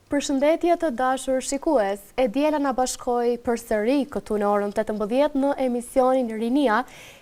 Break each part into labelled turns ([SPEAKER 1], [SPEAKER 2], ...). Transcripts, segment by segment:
[SPEAKER 1] Përshëndetje të dashur shikues, e djela na bashkoi përsëri këtu në orën 18 në emisionin Rinia.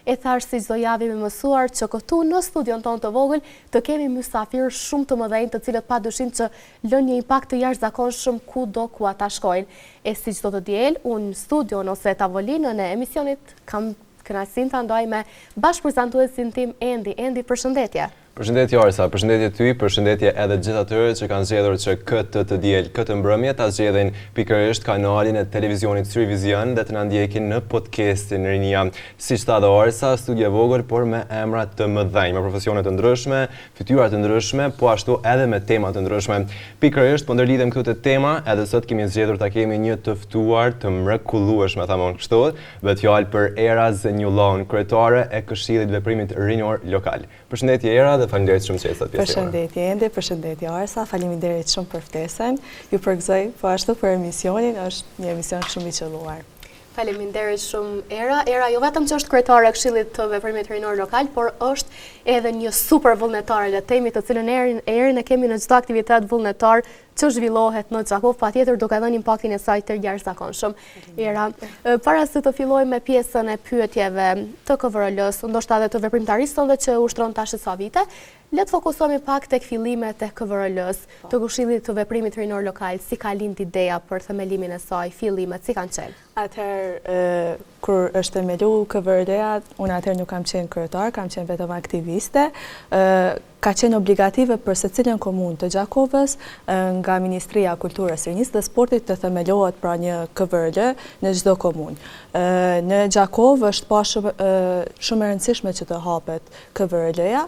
[SPEAKER 1] E thash si çdo javë me mësuar që këtu në studion tonë të vogël të kemi mysafir shumë të mëdhenj, të cilët padyshim që lënë një impakt të jashtëzakonshëm kudo ku ata shkojnë. E si çdo të diel, unë në studion ose tavolinën e emisionit kam kënaqësinë ta ndaj me bashkëprezantuesin tim Endi. Endi, përshëndetje.
[SPEAKER 2] Përshëndetje Arsa, përshëndetje ty, përshëndetje edhe gjithë atyre që kanë zgjedhur që këtë të diel, këtë mbrëmje ta zgjedhin pikërisht kanalin e televizionit Syrivizion dhe të na ndjekin në podcastin Rinia. Siç tha dhe Arsa, studio vogël por me emra të mëdhenj, me profesione të ndryshme, fytyra të ndryshme, po ashtu edhe me tema të ndryshme. Pikërisht po ndërlidhem këtu te tema, edhe sot kemi zgjedhur ta kemi një të ftuar të mrekullueshme, thamon kështu, bëhet fjalë për Era Zenjullon, kryetare e Këshillit Veprimit Rinor Lokal. Përshëndetje Era dhe faleminderit shumë që jeni.
[SPEAKER 3] Përshëndetje Endi, përshëndetje Arsa, faleminderit shumë për ftesën. Ju përgëzoj po ashtu për emisionin, është një emision shumë i qelluar.
[SPEAKER 1] Faleminderit shumë Era. Era jo vetëm që është kryetare e Këshillit të Veprimit Rinor Lokal, por është edhe një super vullnetare, le të themi, të cilën Erin e kemi në çdo aktivitet vullnetar që zhvillohet në Gjakov, patjetër duke dhënë impaktin e saj të jashtëzakonshëm. Era, para se të fillojmë me pjesën e pyetjeve të KVRL-s, ndoshta edhe të veprimtarisë tonë që ushtron tash sa vite, le të fokusohemi pak tek fillimet e KVRL-s, të Këshillit të Veprimit Rinor Lokal, si ka lind ideja për themelimin e saj, fillimet, si kanë qenë?
[SPEAKER 3] Atëherë, kur është themelu KVRL-ja, unë atëherë nuk kam qenë kryetar, kam qenë vetëm aktiviste. Ka qenë obligative për secilën komunë të Gjakovës nga Ministria e Kulturës, Rinisë dhe Sportit të themelohet pra një KVRL në çdo komunë. Në Gjakovë është pa shumë e rëndësishme që të hapet KVRL-ja,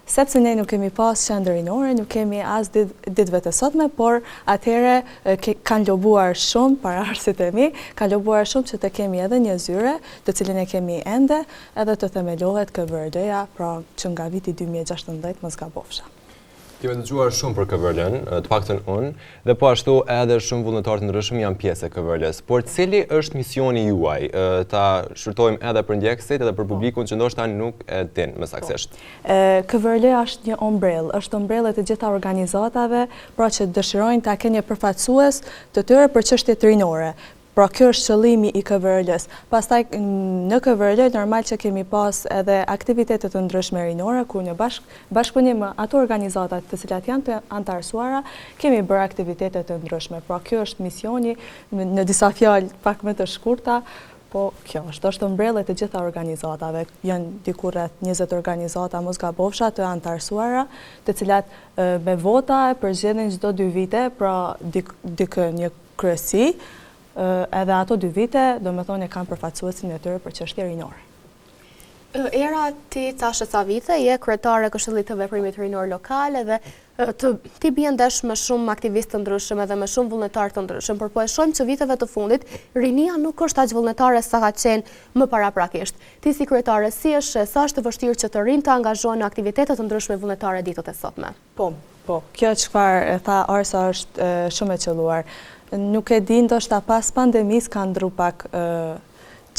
[SPEAKER 3] sepse ne nuk kemi pas qendër rinore, nuk kemi as ditëve të sotme, por atëherë kanë lobuar shumë, pararësit e mi, kanë lobuar shumë që të kemi edhe një zyre, të cilin e kemi ende, edhe të themelohet KVRL-ja, pra që nga viti 2016 mos gabofsha.
[SPEAKER 2] Kemi dëgjuar shumë për KVRL-n, të paktën unë, dhe po ashtu edhe shumë vullnetarë të ndryshëm janë pjesë e KVRL-s. Por cili është misioni juaj? Ta shfrytojmë edhe për ndjekësit edhe për publikun që ndoshta nuk e din më saktësisht.
[SPEAKER 3] KVRL është një ombrellë, është ombrellë të gjitha organizatave, pra që dëshirojnë ta kenë një përfaqësues të tyre për çështjet rinore. Pra kjo është qëllimi i KVRL-s. Pastaj në KVRL normal që kemi pas edhe aktivitetet të ndryshme rinore, ku në bashkëpunim me ato organizatat të cilat janë të antarësuara, kemi bërë aktivitetet të ndryshme. Pra kjo është misioni, në disa fjalë pak më të shkurta, po kjo është ombrellë të gjitha organizatave. Janë diku rreth 20 organizata mos gabofsha të antarësuara, të cilat me vota e përzgjedhin çdo 2 vite, pra dikë një kryesi. Edhe ato 2 vite, do me thonë e kanë përfaqësuesin e tyre për çështje rinore.
[SPEAKER 1] Era, ti tash sa vite, je kryetare e Këshillit të Veprimit Rinor Lokal edhe ti bie ndesh me shumë aktivistë të ndryshëm edhe me shumë vullnetarë të ndryshëm, por po e shohim që viteve të fundit rinia nuk është aq vullnetare sa ka qenë më paraprakisht. Ti si kryetare, si është, sa është vështirë që të rinë të angazhohen në aktivitete të ndryshme vullnetare ditët e sotme?
[SPEAKER 3] Po, kjo çfarë e tha Arsa është shumë e qelluar. Nuk e di, ndoshta pas pandemisë ka ndru pak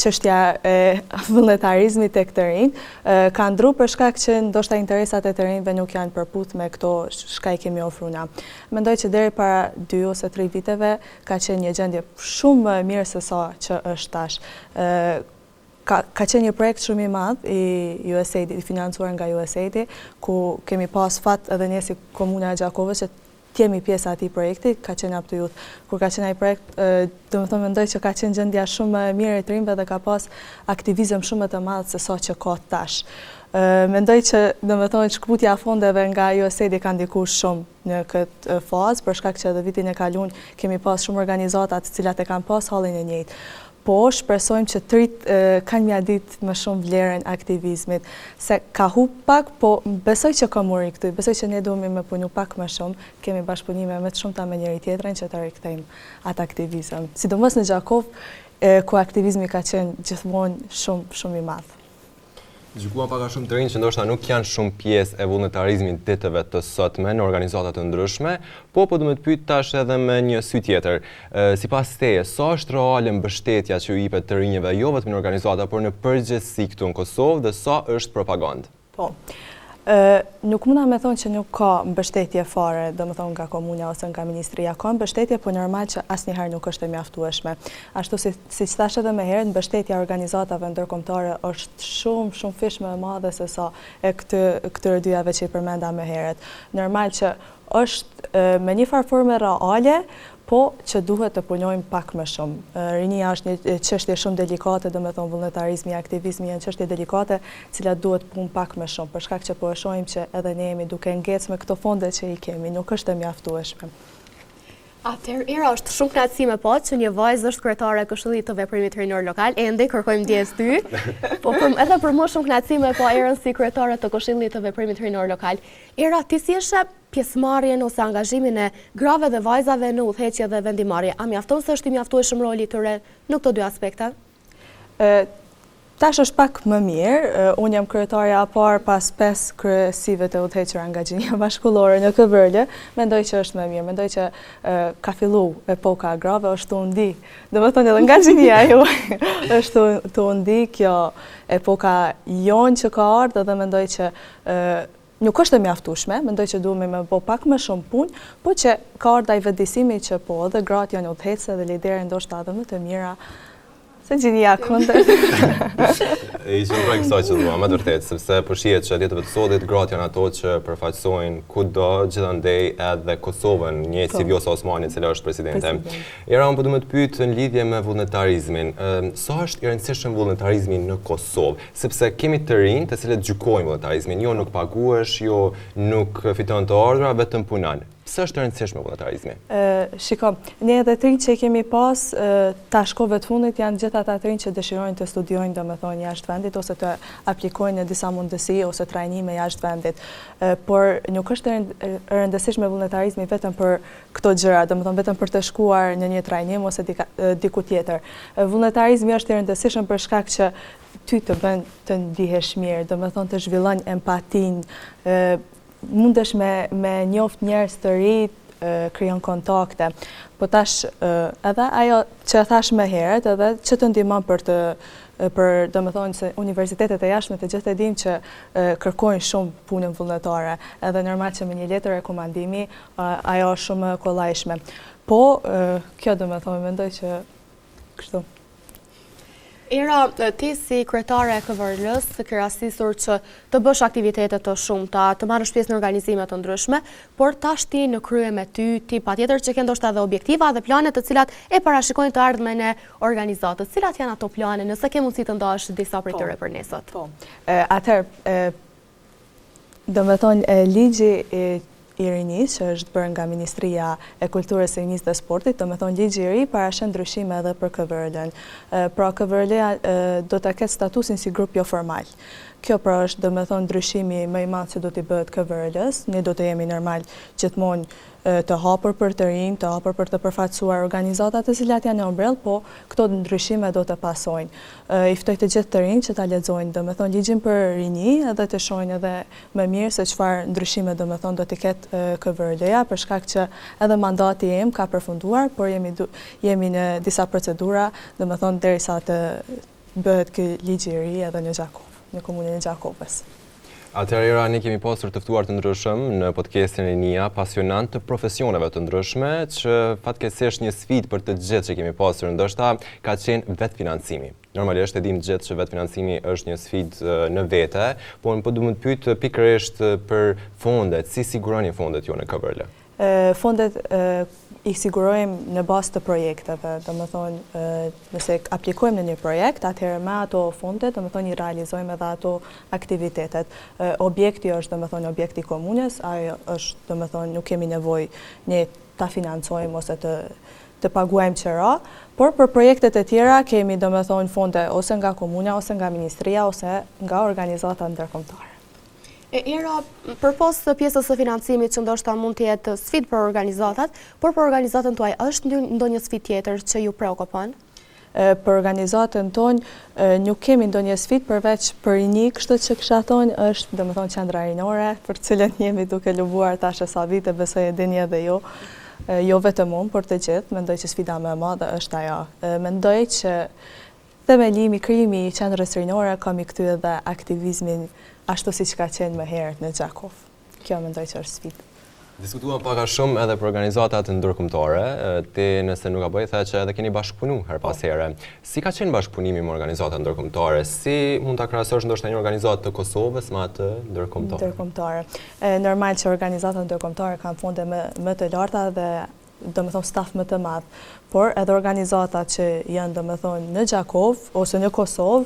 [SPEAKER 3] çështja e vullnetarizmit tek të rinj, ka ndru për shkak që ndoshta interesat e të rinjve nuk janë përputhur me këto çka i kemi ofruar na. Mendoj që deri para 2 ose 3 viteve ka qenë një gjendje shumë më e mirë se sa që është tash. Ka qenë një projekt shumë i madh i USAID, i financuar nga USAID, ku kemi pas fat edhe ne si komuna e Gjakovës që jemi pjesë atij projekti, ka qenë Up to Youth. Kur ka qenë ai projekt, domethënë mendoj që ka qenë gjendja shumë e mirë e të rinjve dhe ka pas aktivizëm shumë të madh se sa që ka tash. Mendoj që domethënë shkputja e fondeve nga USAID ka ndikuar shumë në këtë fazë, për shkak që edhe vitin e kaluar kemi pas shumë organizata të cilat e kanë pas hallin e njëjtë. Po, shpresojmë që të rit kanë mjadit më shumë vlerën aktivizmit, se ka hub pak, po besoj që ka muri këtu, besoj që ne duhemi me punu pak më shumë, kemi bashkëpunime më të shumta me njëri tjetrin që të rikthejmë atë aktivizëm. Sidomos në Gjakov, ku aktivizmi ka qenë gjithmonë shumë i madh.
[SPEAKER 2] Gjykuan pak a shumë të rinj që ndoshta nuk janë shumë pjesë e vullnetarizmit ditëve të sotme në organizata të ndryshme, po do të pyet tash edhe me një sy tjetër. Sipas teje, sa është reale mbështetja që u jepet të rinjve jo vetëm në organizata, por në përgjithësi këtu në Kosovë dhe sa është propagandë?
[SPEAKER 3] Po. Nuk muna me thonë që nuk ka mbështetje fare, do më thonë nga komunja ose nga ministria, ka mbështetje, po normal që asnjëherë nuk është e mjaftueshme. Ashtu si që thash edhe më herët, mbështetja organizatave ndërkombëtare është shumë fish më e madhe se sa e këtyre dyjave që i përmenda më herët. Normal që është me një farë forme reale, po që duhet të punojmë pak më shumë. Rinia është një çështje shumë delikate, domethënë vullnetarizmi, aktivizmi janë çështje delikate, cilat duhet punë pak më shumë, për shkak që po e shohim që edhe ne jemi duke ngecë me këto fonde që i kemi, nuk është e mjaftueshme.
[SPEAKER 1] Atëherë, Era, është shumë kënaqësi me pa që një vajzë është kryetare e Këshillit të Veprimit Rinor Lokal, ende kërkojmë ndjes ty. Po edhe për mua shumë kënaqësi me pa Erën si kryetare të Këshillit të Veprimit Rinor Lokal. Era, ti si je pjesëmarrjen ose angazhimin e grave dhe vajzave në udhëheqje dhe vendimarrje? A mjafton se është i mjaftueshëm roli i tyre në këto dy aspekte?
[SPEAKER 3] Tash është pak më mirë. Unë jam kryetarja e parë pas 5 kryesive të udhëhequra nga Gjinia Bashkullore në Këvërlë. Mendoj që është më mirë. Mendoj që ka filluar epoka e grave, është të ndi. Domethënë edhe nga Gjinia ju është të ndi kjo epoka jonë që ka ardhur dhe mendoj që nuk është e mjaftueshme, mendoj që duhemi me bë pak më shumë punë, po që ka ardhur ai vendisimi që po edhe gratë janë udhëheqëse dhe lideri ndoshta edhe më të mira se Gjinia kundër.
[SPEAKER 2] I qëndroj kësaj që thua, me të vërtetë, sepse po shihet që ditëve të sotit gratë janë ato që përfaqësojnë kudo, gjithandej edhe Kosovën, një si Vjosa Osmani, e cila është presidente. Era, unë po du me të pyet në lidhje me vullnetarizmin. Sa është i rëndësishëm vullnetarizmi në Kosovë? Sepse kemi të rinj të cilët gjykojnë vullnetarizmin, jo nuk paguhesh, jo nuk fiton të ardhura, vetëm punon. Pse është e rëndësishme vullnetarizmi?
[SPEAKER 3] Shiko, ne edhe të rinj që kemi pas tash kohëve të fundit janë gjithë ata të rinj që dëshirojnë të studiojnë, domethënë jashtë vendit ose të aplikojnë në disa mundësi ose trajnime jashtë vendit. Por nuk është e rëndësishme vullnetarizmi vetëm për këto gjëra, domethënë vetëm për të shkuar në një trajnim ose diku tjetër. Vullnetarizmi është i rëndësishëm për shkak që ty të bën të ndihesh mirë, domethënë të zhvillon empatinë, mundesh me njoft njerëz të ri, krijon kontakte. Po tash edhe ajo që thash më herët, edhe që të ndihmon për domethënë se universitetet e jashtme të gjithë e dimë që kërkojnë shumë punën vullnetare, edhe normal që me një letër rekomandimi ajo është shumë kollajshme. Po kjo domethënë mendoj që kështu.
[SPEAKER 1] Era, ti si kryetare e Këvërlës, ke rastisur që të bësh aktivitete të shumta, të marrësh pjesë në organizime të ndryshme, por tash ti në krye me ti patjetër që ke ndoshta edhe objektiva dhe plane të cilat e parashikojnë të ardhmen e organizatës. Cilat janë ato plane, nëse ke mundësi të ndash disa prej tyre për nesër?
[SPEAKER 3] Po. Atëherë, domethënë ligji i rinis që është bërë nga Ministria e Kulturës, së Rinisë dhe Sportit, domethënë ligji i ri parashën ndryshime edhe për Këvërlën. Pra Këvërlëja do të ketë statusin si grup jo formal. Kjo pra është domethënë ndryshimi më i madh që do t'i bëhet Këvërlës. Ne do të jemi normal gjithmonë të hapur për të rinj, të hapur për të përfaqësuar organizata të cilat janë në ombrell, po këto ndryshime do të pasojnë. I ftoj të gjithë të rinj që ta lexojnë domethënë ligjin për rinj edhe të shohin edhe më mirë se çfarë ndryshime domethënë do të ketë Këvërlëja, për shkak që edhe mandati im ka përfunduar, por jemi në disa procedura, domethënë derisa të bëhet ky ligj i ri edhe në Gjakov, në komunën e Gjakovës.
[SPEAKER 2] Atëherë, Era, ne kemi pasur të ftuar të ndryshëm në podcastin e Rinia, pasionant të profesioneve të ndryshme, që fatkeqësisht një sfidë për të gjithë që kemi pasur ndoshta ka qenë vetfinancimi. Normalisht e dim gjithë që vetfinancimi është një sfidë në vete, por po du më të pyet pikërisht për fondet, si siguroni fondet jo në Këvërlë?
[SPEAKER 3] Fondet i sigurojmë në bazë të projekteve, domethënë nëse aplikojmë në një projekt, atëherë me ato fonde, domethënë i realizojmë edhe ato aktivitetet. Objekti është domethënë objekti i komunës, ajo është domethënë nuk kemi nevojë ne ta financojmë ose të paguajmë qëra, por për projektet e tjera kemi domethënë fonde ose nga komuna, ose nga ministria, ose nga organizata ndërkombëtare.
[SPEAKER 1] Era, përpos pjesës së financimit që ndoshta mund të jetë sfidë për organizatat, por për organizatën tuaj është ndonjë sfidë tjetër që ju preokupon?
[SPEAKER 3] Për organizatën tonë nuk kemi ndonjë sfidë përveç për një kështu që kisha thonë është domethënë qendra rinore, për cilën jemi duke lubuar tash sa vite, besoj e dini edhe ju. Jo vetëm unë, por të gjithë, mendoj që sfida më e madhe është ajo. Mendoj që themelimi, krijimi i qendrës rinore ka mi kthy edhe aktivizmin ashtu si që ka qenë më herët në Gjakov. Kjo mendoj që është sfidë.
[SPEAKER 2] Diskutuam pak a shumë edhe për organizatat ndërkombëtare. Ti nëse nuk gaboj the që edhe keni bashkëpunu her pas here. Si ka qenë bashkëpunimi me organizatat ndërkombëtare? Si mund ta krahasosh ndoshta një organizatë të Kosovës me atë ndërkombëtare?
[SPEAKER 3] Normal që organizatat ndërkombëtare kanë fonde më të larta dhe domethënë staf më të madh, por edhe organizata që janë domethënë në Gjakov ose në Kosovë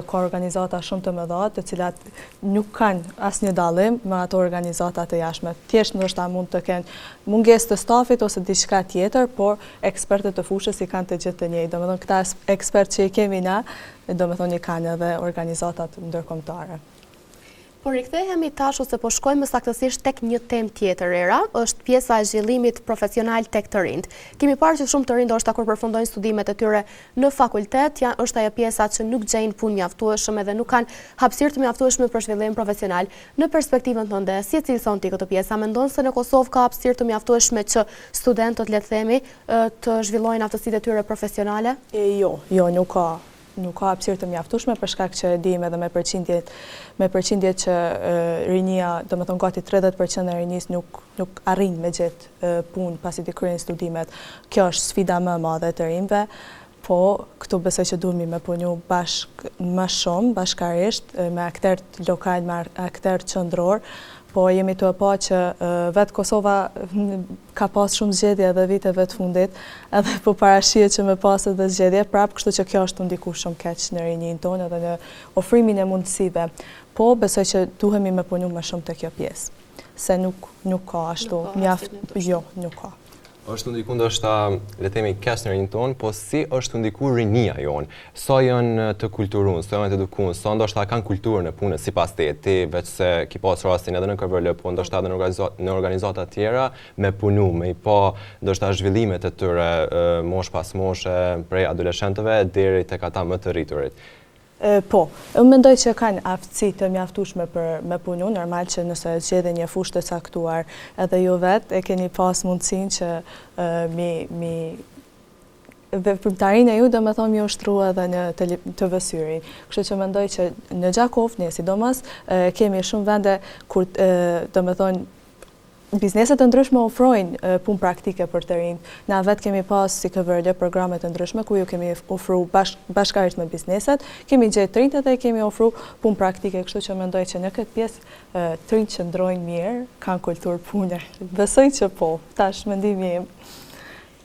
[SPEAKER 3] ka organizata shumë të mëdha, të cilat nuk kanë asnjë dallim me ato organizata të jashtme. Thjesht ndoshta mund të kenë mungesë të stafit ose diçka tjetër, por ekspertët të fushës i kanë të gjithë të njëjtë. Domethënë këta ekspertë që i kemi na, domethënë i kanë edhe organizatat ndërkombëtare.
[SPEAKER 1] Por rikthehemi tash ose po shkojmë saktësisht tek një temë tjetër era, është pjesa e zhvillimit profesional tek të rinjt. Kemi parë që shumë të rinj ndoshta kur përfundojnë studimet e tyre në fakultet, është ajo pjesa që nuk gjejnë punë mjaftueshëm edhe nuk kanë hapësirë të mjaftueshme për zhvillim profesional. Në perspektivën tënde, si e cilëson ti këtë pjesë? A mendon se në Kosovë ka hapësirë të mjaftueshme që studentët, le të themi, të zhvillojnë aftësitë e tyre profesionale?
[SPEAKER 3] Jo, nuk ka hapësirë të mjaftueshme për shkak që e dim edhe me përqindjet që rinia, domethënë gati 30% e rinisë nuk arrin me gjetë punë pasi të kryejnë studimet. Kjo është sfida më e madhe të rinjve, po këtu besoj që duhemi me punu më shumë bashkarisht me aktorë lokal, me aktorë qendror. Po jemi të e pa që vetë Kosova ka pas shumë zgjedhje edhe viteve të fundit, edhe po parashihet që me pas edhe zgjedhje prapë, kështu që kjo është të ndiku shumë keq në rinjin tonë edhe në ofrimin e mundësive. Po besoj që duhemi me punu më shumë të kjo pjesë, se nuk ka ashtu mjaft, jo, nuk ka.
[SPEAKER 2] Është ndiku ndoshta le të themi keq në rinjin tonë, po si është ndiku rinia jonë? Sa janë të kulturuar, sa janë të edukuar, sa ndoshta kanë kulturën e punës sipas teje, ti veç se ki pas rastin edhe në KVL, po ndoshta edhe në organizata të tjera me punu, me i pa ndoshta zhvillimet e tyre mosh pas moshe prej adoleshentëve deri tek ata më të rriturit.
[SPEAKER 3] Po, unë mendoj që kanë aftësi të mjaftueshme për me punu, normal që nëse zgjedhni një fushë të caktuar edhe ju vetë e keni pas mundësinë që veprimtarinë e ju domethënë mi ushtru edhe në TV-syrin. Kështu që mendoj që në Gjakov, ne sidomos, kemi shumë vende kur domethënë bizneset të ndryshme ofrojnë punë praktike për të rinj. Na vetë kemi pas si KVL programe të ndryshme ku ju kemi ofru bashkarisht me bizneset, kemi gjetë të rinjt dhe kemi ofru punë praktike, kështu që mendoj që në këtë pjesë të rinjt qëndrojnë mirë, kanë kulturë pune. Besoj që po, tash mendimi im.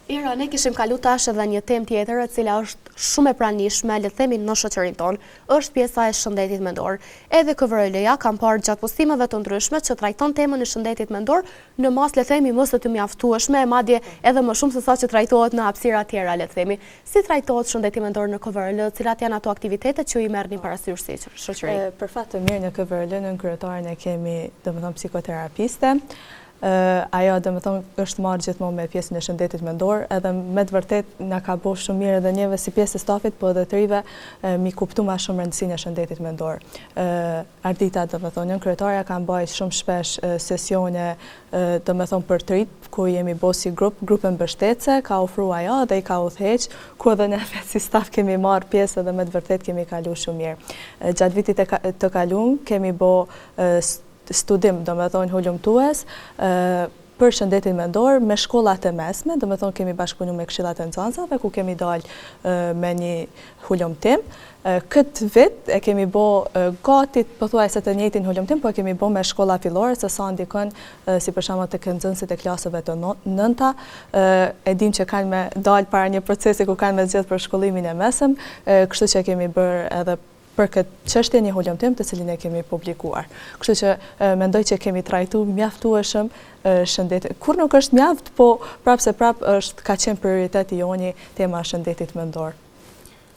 [SPEAKER 1] Ira, ne kishim kalu tash edhe një temë tjetër e cila është shumë e pranishme, le të themi në shoqërinë tonë, është pjesa e shëndetit mendor. Edhe KVL-ja kam parë gjatë postimeve të ndryshme që trajton temën e shëndetit mendor në mas le të themi mos të mjaftueshme, madje edhe më shumë se sa që trajtohet në hapësira tjera, le të themi. Si trajtohet shëndeti mendor në KVL, cilat janë ato aktivitete që i merrni parasysh si shoqëri?
[SPEAKER 3] Për fat të mirë në KVL në kryetarin e kemi domethënë psikoterapiste. Ajo domethënë është marrë gjithmonë me pjesën e shëndetit mendor, edhe me të vërtet na ka bërë shumë mirë edhe njëve si pjesë e stafit, po edhe të rive mi kuptu ma shumë rëndësinë e shëndetit mendor. Ardita domethënë nën kryetaria kanë bërë shumë shpesh sesione domethënë për të rit, ku jemi bërë si grupe mbështetëse, ka ofru ajo dhe i ka udhëheq, ku edhe ne si staf kemi marrë pjesë dhe me të vërtet kemi kalu shumë mirë. Gjatë vitit të kaluar kemi bërë studim, domethënë hulumtues, për shëndetin mendor me shkollat e mesme, domethënë kemi bashkëpunu me këshillat e nxënësave ku kemi dalë me një hulumtim. Këtë vit e kemi bë gati pothuajse të njëjtin hulumtim, po e kemi bë me shkolla fillore, se sa ndikon si për shembull tek nxënësit e klasave të nënta, e dim që kanë me dalë para një procesi ku kanë me zgjedh për shkollimin e mesëm, kështu që kemi bërë edhe për këtë çështje një hulumtim të cilin e kemi publikuar. Kështu që mendoj që kemi trajtuar mjaftueshëm shëndetin. Kur nuk është mjaft, po prapë ka qenë prioriteti joni tema shëndetit mendor.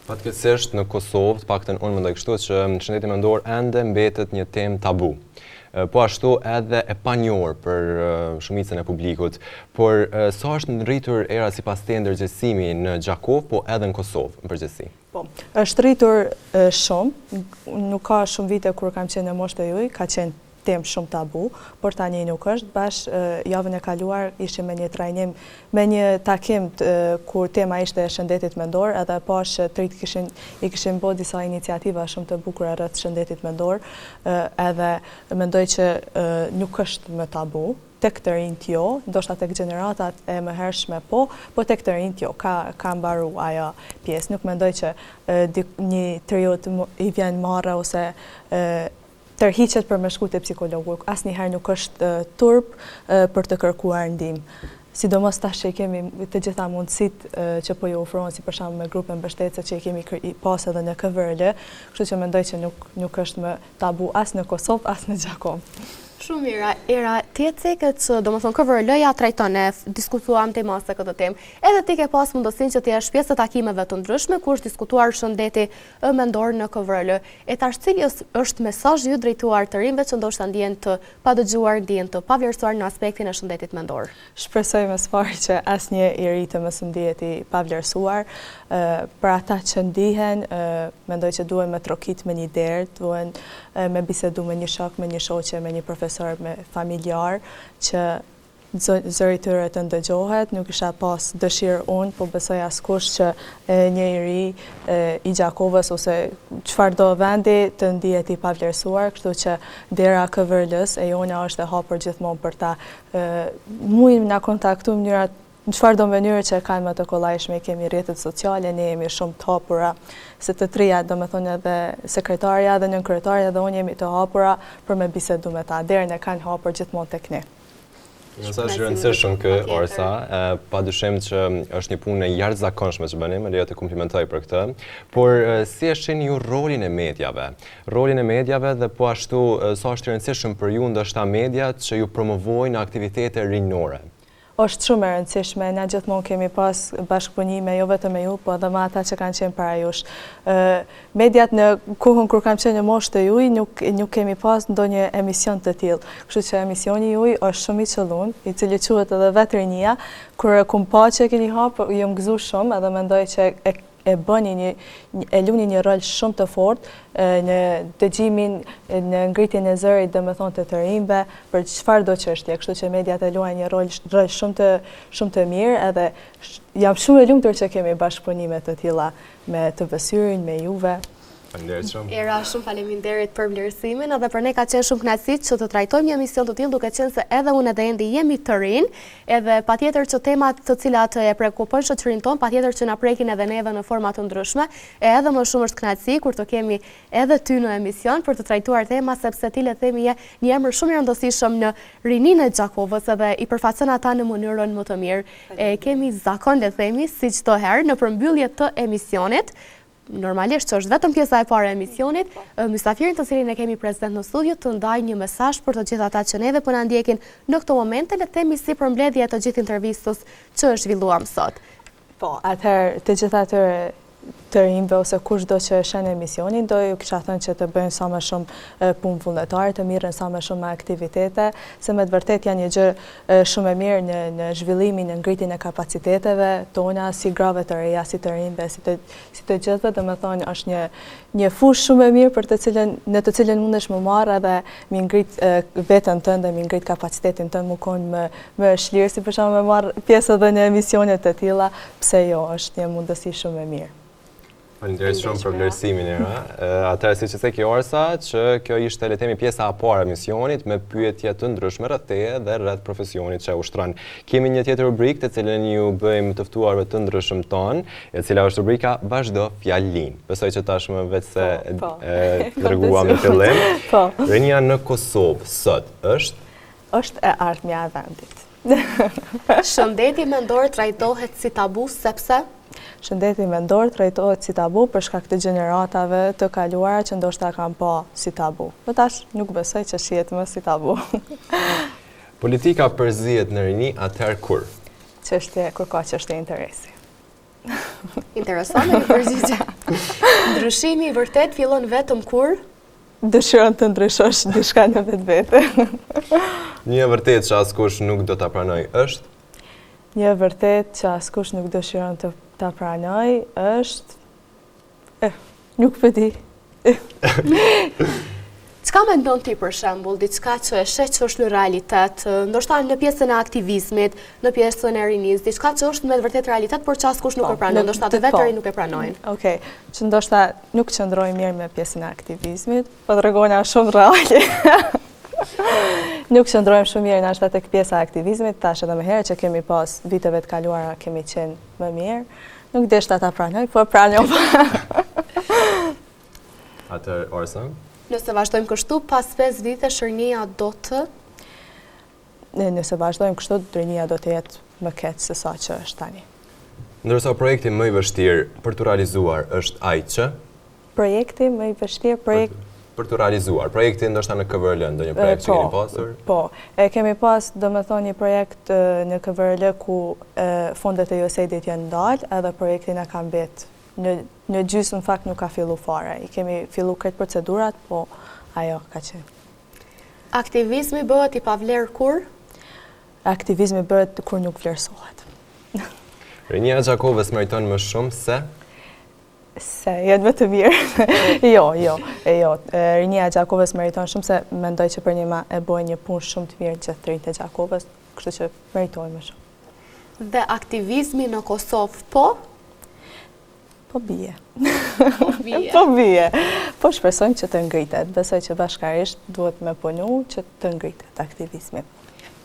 [SPEAKER 2] Fatkeqësisht në Kosovë, paktën unë mendoj kështu që shëndeti mendor ende mbetet një temë tabu. Po ashtu edhe e panjohur për shumicën e publikut, por sa është rritur era sipas te ndërgjegjësimi në Gjakov, po edhe në Kosovë në përgjithësi?
[SPEAKER 3] Po, është rritur shumë, nuk ka shumë vite kur kam qenë në moshë të juaj, ka qenë temë shumë tabu, por tani nuk është. Javën e kaluar ishim me një trajnim, me një takim kur tema ishte shëndetit mendor, edhe pash të rritë i kishin bërë disa iniciativa shumë të bukura rreth shëndetit mendor, edhe mendoj që nuk është më tabu. Tek të rinjt jo, ndoshta tek gjeneratat e mëhershme po tek të rinjt jo, ka mbaru ajo pjesë. Nuk mendoj që një periudhë i vjen marrë ose tërhiqet për me shku te psikologu. Asnjëherë nuk është turp për të kërkuar ndihmë. Sidomos tash që kemi të gjitha mundësitë që po ju ofrohen, si për shembull me grupe mbështetëse që i kemi pas edhe në KVRL, kështu që mendoj që nuk është më tabu as në Kosovë, as në Gjakom.
[SPEAKER 1] Shumë mira, Era, ti e cekët që do më thonë KVRL-ja trajton e diskutuam tema se këtë temë. Edhe ti ke pas mundësinë që ti jesh pjesë të takimeve të ndryshme kur është diskutuar shëndeti mendor në KVRL. E tash cili është mesazhi ju drejtuar të rinjve që ndoshta ndjen të padëgjuar, ndjen të pavlerësuar në aspektin e shëndetit mendor?
[SPEAKER 3] Shpresoj më së pari që asnjë i ri të mos ndihet i pavlerësuar. Për ata që ndihen, mendoj që duhen me trokit me një derë, duhen me bisedu me një shok, me një shoqe, me një profesor, me familjar, që zëri tyre të ndëgjohet. Nuk isha pas dëshirë unë, po besoj askush që një i ri i Gjakovës ose çfarëdo vendi të ndihet i pavlerësuar, kështu që dera KVRL-s e jona është e hapur gjithmonë për ta mujmë na kontaktu mënyrat në çfarëdo mënyrë që kanë më të kollajshme. Kemi rrjetet sociale, ne jemi shumë të hapura, se të trija, domethënë edhe sekretarja dhe nënkretarja dhe unë jemi të hapura për me bisedu me ta. Derën e kanë hapur gjithmonë tek ne.
[SPEAKER 2] Mesazh i rëndësishëm kë, Orsa, padyshim që është një punë e jashtëzakonshme që bëni, më lejo të komplimentoj për këtë, por si e shihni ju rolin e medjave? Rolin e medjave dhe po ashtu sa është i rëndësishëm për ju ndoshta mediat që ju promovojnë aktivitete rinjore?
[SPEAKER 3] Është shumë e rëndësishme, na gjithmonë kemi pas bashkëpunime, jo vetëm me ju, po edhe me ata që kanë qenë para jush. Mediat në kohën kur kam qenë në moshë të juj, nuk kemi pas ndonjë emision të tillë. Kështu që emisioni juj është shumë i qëllun, i cili quhet edhe Vetë Rinia. Kur kum pa që keni hap, jam gëzuar shumë edhe mendoj që e luni një rol shumë të fortë në dëgjimin, në ngritjen e zërit, domethënë të rinjve për çfarëdo çështje, kështu që mediat e luajnë një rol shumë të mirë, edhe jam shumë e lumtur që kemi bashkëpunime të tilla me TV-syrin, me juve.
[SPEAKER 2] Faleminderit shumë.
[SPEAKER 1] Era, shumë faleminderit për vlerësimin, edhe për ne ka qenë shumë kënaqësi që të trajtojmë një emision të tillë, duke qenë se edhe unë edhe Endi jemi të rinj, edhe patjetër që temat të cilat e prekupojnë shoqërinë tonë, patjetër që na prekin edhe neve në forma të ndryshme, edhe më shumë është kënaqësi kur të kemi edhe ty në emision për të trajtuar tema, sepse ti le themi je një emër shumë i rëndësishëm në rininë e Gjakovës edhe i përfaqëson ata në mënyrën më të mirë. Kemi zakon le themi si çdo herë në përmbyllje të emisionit. Normalisht që është vetëm pjesa e parë e emisionit, mysafirin të cilin e kemi prezent në studio të ndaj një mesazh për të gjithë ata që neve po na ndjekin në këto momente, le të themi si përmbledhje të gjithë intervistës që zhvilluam sot.
[SPEAKER 3] Po, atëherë të gjithë atyre të rinjve ose kushdo që shën emisionin, do ju kisha thënë që të bëjnë sa më shumë punë vullnetare, të mirën sa më shumë aktivitete, se me të vërtet janë një gjë shumë e mirë në zhvillimin, në ngritjen e kapaciteteve tona, si grave të reja, si të rinjve, si të gjithëve, domethënë është një fushë shumë e mirë në të cilën mundesh më marrë edhe mi ngrit veten tënde, mi ngrit kapacitetin tënd, më konë më shlirë, si për shembull me marr pjesë edhe në emisione të tilla, pse jo, është një mundësi shumë e mirë.
[SPEAKER 2] Faleminderit shumë për vlerësimin Era. Atëherë siç e thekë Orsa, që kjo ishte le të themi pjesa e parë e misionit me pyetje të ndryshme rreth teje dhe rreth profesionit që uштron. Kemi një tjetër rubrikë të cilën ju bëjmë të ftuarve të ndryshëm ton, e cila është rubrika Vazhdo fjalin. Besoj që tashmë vetë se treguam në fillim.
[SPEAKER 3] Po.
[SPEAKER 2] Rinia në Kosovë sot
[SPEAKER 3] është e ardhmja e vendit.
[SPEAKER 1] Shëndeti mendor trajtohet si tabu sepse
[SPEAKER 3] Shëndeti mendor trajtohet si tabu për shkak të gjeneratave të kaluara që ndoshta kanë pa si tabu. Po tash nuk besoj që shihet më si tabu.
[SPEAKER 2] Politika përzihet në rini atëherë kur?
[SPEAKER 3] Kur ka çështje interesi.
[SPEAKER 1] Interesante përgjigje. Ndryshimi i vërtet fillon vetëm kur
[SPEAKER 3] dëshiron të ndryshosh diçka në vetvete.
[SPEAKER 2] Një e vërtet që askush nuk do ta pranoj është?
[SPEAKER 3] Një e vërtet që askush nuk dëshiron të ta pranoj është nuk po di.
[SPEAKER 1] Çka mendon ti për shembull, diçka që e sheh që është në realitet, ndoshta në pjesën e aktivizmit, në pjesën e rinisë, diçka që është me vërtet realitet, por që askush nuk e pranon, ndoshta të vetë rinj nuk e pranojnë.
[SPEAKER 3] Okej, që ndoshta nuk qëndroj mirë me pjesën e aktivizmit, po tregojna shumë reale. Nuk qëndrojmë shumë mirë nashta tek pjesa e aktivizmit, tash edhe më herë që kemi pas viteve të kaluara kemi qenë më mirë. Nuk deshta ta pranoj, po pranoj.
[SPEAKER 2] Atër, Orson?
[SPEAKER 1] Nëse vazhdojmë kështu, pas 5 vite rinia do të...
[SPEAKER 3] Nëse vazhdojmë kështu, rinia do të jetë më keq se sa që është tani.
[SPEAKER 2] Ndërsa projekti më i vështirë për të realizuar është ai që?
[SPEAKER 3] Projekti më i vështirë,
[SPEAKER 2] Për të realizuar, projekti ndoshta në KVRL, ndonjë projekt që keni pasur?
[SPEAKER 3] Po, kemi pas, domethënë, një projekt në KVRL ku fondet e USAID-it janë ndalë, edhe projekti na ka mbet. Në gjysmë në fakt nuk ka fillu fare. I kemi fillu këtë procedurat, po ajo ka qenë.
[SPEAKER 1] Aktivizmi bëhet i pavlerë kur?
[SPEAKER 3] Aktivizmi bëhet kur nuk vlerësohet.
[SPEAKER 2] Rinia Gjakovës meriton më shumë se?
[SPEAKER 3] Se, jetë më të mirë. Jo. Rinia Gjakovës meriton shumë se mendoj që për një e boj një punë shumë të mirë gjithë të rinjtë e Gjakovës, kështu që meritojnë më shumë.
[SPEAKER 1] Dhe aktivizmi në Kosovë, po?
[SPEAKER 3] Po bie.
[SPEAKER 1] Po
[SPEAKER 3] bie. Po shpresojmë që të ngritet. Besoj që bashkarisht duhet me punu që të ngritet aktivizmi.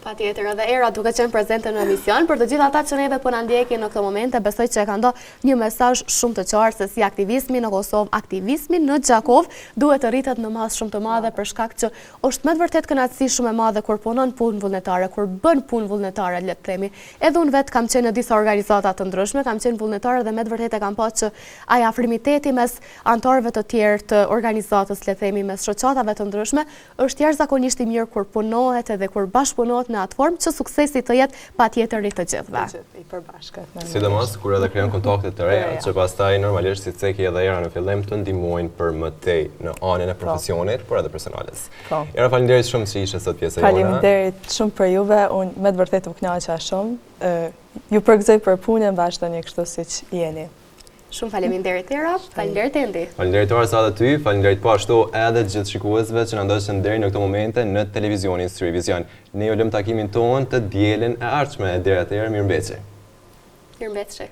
[SPEAKER 1] Patjetër, edhe Era duke qenë prezente në emision, për të gjithë ata që neve po na ndjekin në këtë moment, besoj që e ka ndodhur një mesazh shumë të qartë se si aktivizmi në Kosovë, aktivizmi në Gjakovë duhet të rritet në masë shumë të madhe për shkak që është me të vërtet kënaqësi shumë e madhe kur punon punë vullnetare, kur bën punë vullnetare, le të themi. Edhe unë vetë kam qenë në disa organizata të ndryshme, kam qenë vullnetare dhe me të vërtet e kam pasur që ai afrimiteti mes anëtarëve të tjerë të organizatës, le të themi, mes shoqatave të ndryshme, është jashtëzakonisht i mirë kur punohet edhe kur bashkëpunohet në atë formë që suksesi të jetë patjetër i të gjithëve.
[SPEAKER 3] I përbashkët.
[SPEAKER 2] Sidomos kur edhe krijon kontakte të reja, që pastaj normalisht si ceki edhe Era në fillim të ndihmojnë për më tej në anën e profesionit, por edhe personales. Era, faleminderit shumë që ishe sot pjesë e jona.
[SPEAKER 3] Faleminderit shumë për juve, unë me të vërtetë u kënaqa shumë. Ju përgëzoj për punën, vazhdoni kështu siç jeni.
[SPEAKER 1] Shumë faleminderit Era, faleminderit Endi.
[SPEAKER 2] Faleminderit Arsa dhe ty, faleminderit po ashtu edhe gjithë shikuesve që na ndoqën deri në këtë momente në televizionin Streamvision. Ne ju lëm takimin tonë të dielën e ardhshme deri atëherë, mirëmbëjtje.
[SPEAKER 1] Mirëmbëjtje.